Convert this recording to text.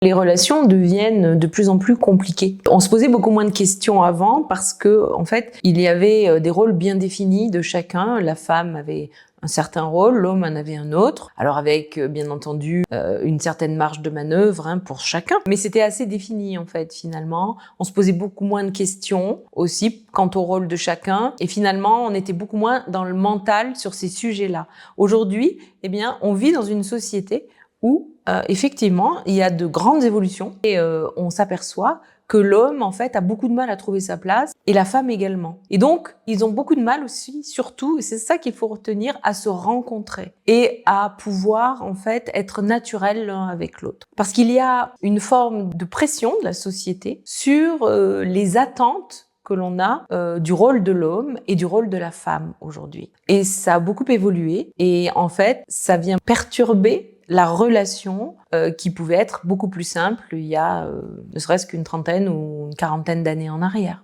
Les relations deviennent de plus en plus compliquées. On se posait beaucoup moins de questions avant parce que, en fait, il y avait des rôles bien définis de chacun. La femme avait un certain rôle, l'homme en avait un autre. Alors avec, bien entendu, une certaine marge de manœuvre pour chacun. Mais c'était assez défini, en fait, finalement. On se posait beaucoup moins de questions aussi quant au rôle de chacun. Et finalement, on était beaucoup moins dans le mental sur ces sujets-là. Aujourd'hui, eh bien, on vit dans une société où effectivement, il y a de grandes évolutions et on s'aperçoit que l'homme, en fait, a beaucoup de mal à trouver sa place et la femme également. Et donc, ils ont beaucoup de mal aussi, surtout, et c'est ça qu'il faut retenir, à se rencontrer et à pouvoir, en fait, être naturel l'un avec l'autre. Parce qu'il y a une forme de pression de la société sur les attentes que l'on a du rôle de l'homme et du rôle de la femme aujourd'hui. Et ça a beaucoup évolué et en fait, ça vient perturber la relation qui pouvait être beaucoup plus simple il y a ne serait-ce qu'une trentaine ou une quarantaine d'années en arrière.